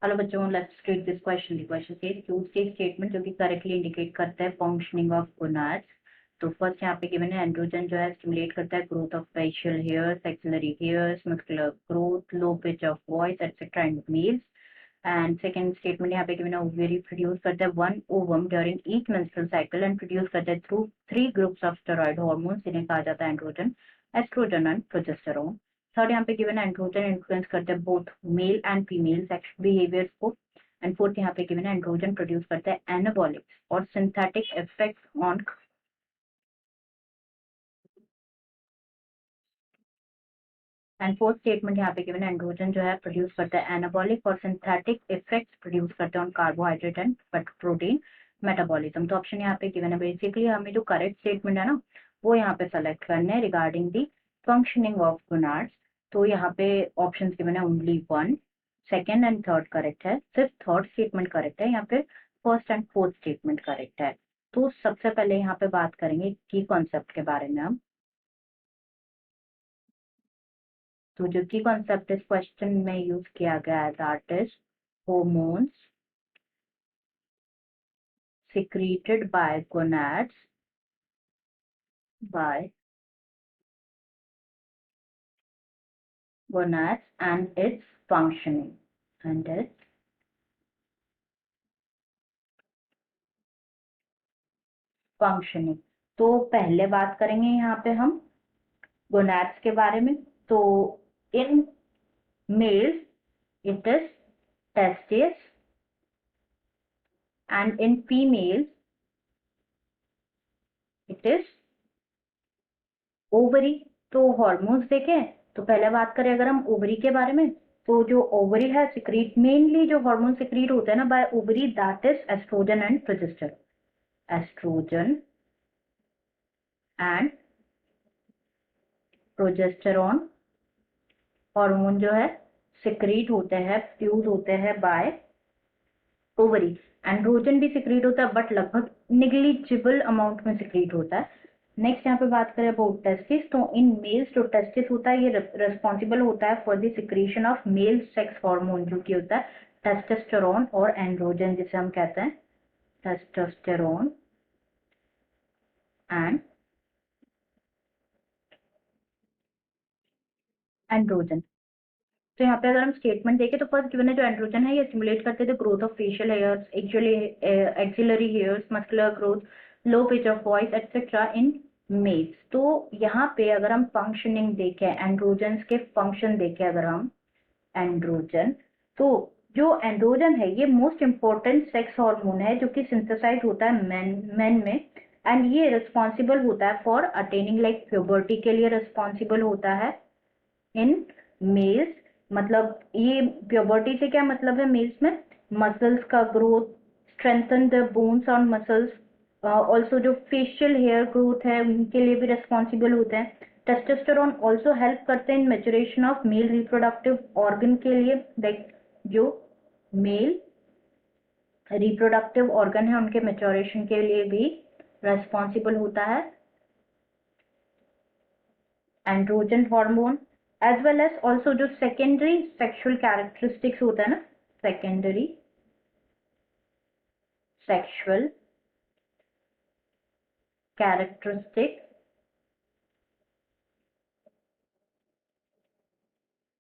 Hello बच्चों, let's read this question. The question says use case statement जो कि correctly indicate करता है फंक्शनिंग ऑफ गोनाड्स। तो फर्स्ट यहाँ पे गिवन है एंड्रोजन जो है स्टिमुलेट करता है growth of facial hairs, axillary hairs, muscular growth, low pitch of voice etcetera in males. And second statement यहाँ पे गिवन है ओवरी प्रोड्यूस करता है one ovum during each menstrual cycle and produce करता है through 3 groups of steroid hormones जिन्हें कहा जाता है androgen, estrogen and progesterone. Third यहाँ पे गिवन है एंड्रोजन इन्फ्लुएंस करते हैं both male and female sex behaviours को। एंड फोर्थ यहाँ पे गिवन है एंड्रोजन प्रोड्यूस करता है एनाबॉलिक्स और synthetic effects on. And fourth statement यहाँ पे गिवन है एंड्रोजन जो है प्रोड्यूस करता है एनाबॉलिक और सिंथेटिक इफेक्ट्स प्रोड्यूस करते हैं on carbohydrate and protein metabolism. तो ऑप्शन यहाँ पे गिवन है। बेसिकली हमें जो करेक्ट स्टेटमेंट है ना वो यहाँ पे सेलेक्ट करने हैं regarding the functioning of gonads. तो यहाँ पे ऑप्शन गिवन है only one, second and third correct है, सिर्फ थर्ड स्टेटमेंट करेक्ट है, यहाँ पे first and fourth statement correct है। तो सबसे पहले यहाँ पे बात करेंगे की कॉन्सेप्ट के बारे में हम। तो जो की कॉन्सेप्ट इस क्वेश्चन में यूज किया गया है that is hormones secreted by gonads and its functioning and its functioning। तो पहले बात करेंगे यहाँ पे हम गोनाड्स के बारे में। तो in males it is testes and in females it is ovary। तो हॉर्मोन्स देखें तो पहले बात करें अगर हम ओवरी के बारे में, तो जो ओवरी है सिक्रीट मेनली जो हार्मोन सिक्रीट होते हैं ना by ovary that is estrogen and progesterone. Estrogen and progesterone hormone जो है सिक्रीट होते हैं, फ्यूज होते हैं बाय ओवरी। एंड्रोजन भी सिक्रीट होता है बट लगभग निग्लिजिबल अमाउंट में सिक्रीट होता है। नेक्स्ट यहाँ पे बात करें अबाउट टेस्टिस, तो इन मेल्स जो टेस्टिस होता है ये रेस्पॉन्सिबल होता है for the secretion of male sex hormone जो कि होता है टेस्टोस्टेरोन और एंड्रोजन जिसे हम कहते हैं टेस्टोस्टेरोन एंड एंड्रोजन। तो यहाँ पे अगर हम स्टेटमेंट देखें तो फर्स्ट गिवन है जो एंड्रोजन है ये स्टिमुलेट करते हैं growth of facial hairs, axillary hairs, muscular growth, low pitch of voice etcetera in males. तो यहाँ पे अगर हम फंक्शनिंग देखें एंड्रोजन के फंक्शन देखें अगर हम एंड्रोजन, तो जो एंड्रोजन है ये मोस्ट इंपॉर्टेंट सेक्स हार्मोन है जो कि सिंथेसाइज होता है मेन में। एंड ये रिस्पॉन्सिबल होता है फॉर अटेनिंग लाइक प्यूबर्टी के लिए रिस्पॉन्सिबल होता है इन मेल्स। मतलब ये प्यूबर्टी से क्या मतलब है मेल्स में, मसल्स का ग्रोथ, स्ट्रेंथन द बोन्स और मसल्स, ऑल्सो जो फेशियल हेयर ग्रोथ है उनके लिए भी रिस्पॉन्सिबल होते हैं। टेस्टोस्टेरोन ऑल्सो हेल्प करते हैं in maturation of male reproductive organ के लिए, लाइक जो मेल रिप्रोडक्टिव ऑर्गन है उनके मेच्योरेशन के लिए भी रेस्पॉन्सिबल होता है androgen hormone. As well as also जो सेकेंडरी सेक्सुअल कैरेक्टरिस्टिक्स होता है ना, सेकेंडरी सेक्सुअल कैरेक्टरिस्टिक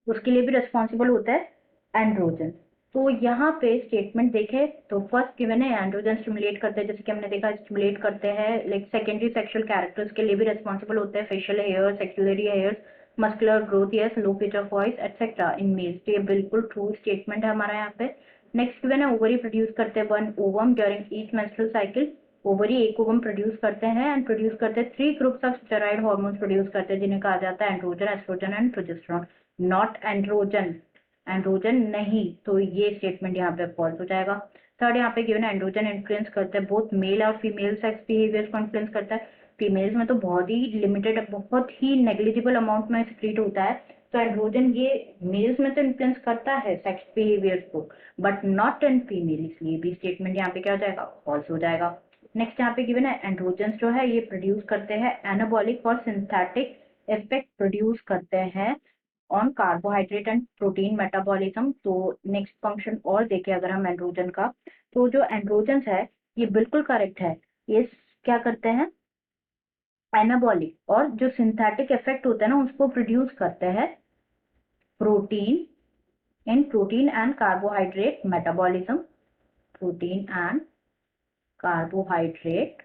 उसके लिए भी रिस्पॉन्सिबल होता है एंड्रोजन। तो यहाँ पे स्टेटमेंट देखें तो फर्स्ट गिवन है एंड्रोजन स्टिमुलेट करते हैं, जैसे कि हमने देखा स्टिमुलेट करते हैं लाइक सेकेंडरी सेक्सुअल कैरेक्टर्स के लिए भी रिस्पॉन्सिबल होते हैं, facial hairs, axillary hairs, muscular growth, yes, low pitch of voice etcetera in males. तो ये बिल्कुल ट्रू स्टेटमेंट है हमारा यहाँ पे। नेक्स्ट गिवन है ओवरी प्रोड्यूस करते हैं one ovum during each menstrual cycle. Ovary एक ओवम प्रोड्यूस करते हैं एंड प्रोड्यूस करते हैं 3 groups of steroid hormones produce करते हैं जिन्हें कहा जाता है androgen, estrogen and progesterone. Not androgen, androgen नहीं, तो ये स्टेटमेंट यहाँ पे फॉल्स हो जाएगा। थर्ड यहाँ पे गिवन एंड्रोजन इन्फ्लुएंस करता है बोथ मेल और फीमेल सेक्स बिहेवियर्स को इन्फ्लुएंस करता है। फीमेल्स में तो बहुत ही लिमिटेड, बहुत ही नेग्लिजिबल अमाउंट में सिक्रीट होता है, तो एंड्रोजन ये मेल्स में तो इन्फ्लुएंस करता है सेक्स बिहेवियर्स को बट नॉट इन फीमेल, इसलिए भी स्टेटमेंट यहाँ पे क्या हो जाएगा, फॉल्स हो जाएगा। नेक्स्ट यहाँ पे गिवन है एंड्रोजन जो है ये प्रोड्यूस करते हैं एनाबॉलिक और सिंथेटिक इफेक्ट प्रोड्यूस करते हैं on carbohydrate and protein metabolism. तो नेक्स्ट फंक्शन और देखें अगर हम एंड्रोजन का, तो जो एंड्रोजन्स है ये बिल्कुल करेक्ट है, ये क्या करते हैं, एनाबॉलिक और जो सिंथेटिक इफेक्ट होता है ना उसको प्रोड्यूस करते हैं protein in protein and carbohydrate metabolism, protein and carbohydrate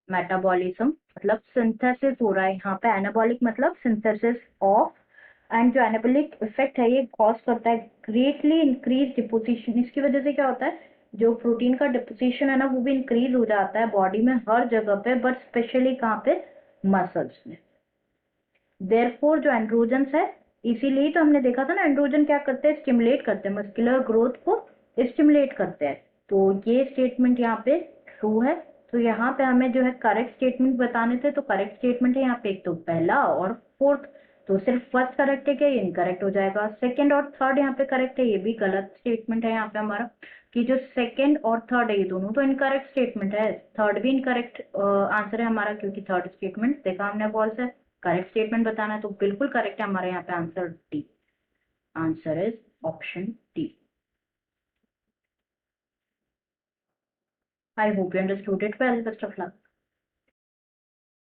metabolism, मतलब सिंथेसिस हो रहा है यहाँ पे, एनाबॉलिक मतलब सिंथेसिस ऑफ, एंड जो एनाबॉलिक इफेक्ट है ये कॉज करता है ग्रेटली इंक्रीज डिपोजिशन। इसकी वजह से क्या होता है, जो प्रोटीन का डिपोजिशन है ना वो भी इंक्रीज हो जाता है बॉडी में हर जगह पे, बट स्पेशली कहाँ पे, मसल्स में। देयरफॉर जो एंड्रोजन्स है, इसीलिए तो हमने देखा था ना एंड्रोजन क्या करते हैं, स्टिमुलेट करते हैं मस्कुलर ग्रोथ को, स्टिमुलेट करते हैं। तो ये स्टेटमेंट यहाँ पे ट्रू है। तो यहाँ पे हमें जो है करेक्ट स्टेटमेंट बताने थे, तो करेक्ट स्टेटमेंट है यहाँ पे एक तो पहला और फोर्थ। तो सिर्फ फर्स्ट करेक्ट है क्या, ये इनकरेक्ट हो जाएगा। सेकंड और थर्ड यहाँ पे करेक्ट है, ये भी गलत स्टेटमेंट है यहाँ पे हमारा, कि जो सेकंड और थर्ड है ये दोनों तो इनकरेक्ट स्टेटमेंट है, थर्ड भी इनकरेक्ट आंसर है हमारा, क्योंकि थर्ड स्टेटमेंट देखा हमने फॉल्स है। करेक्ट स्टेटमेंट बताना है तो बिल्कुल करेक्ट है हमारे यहाँ पे answer D, answer is option D. I hope you understood it well, best of luck.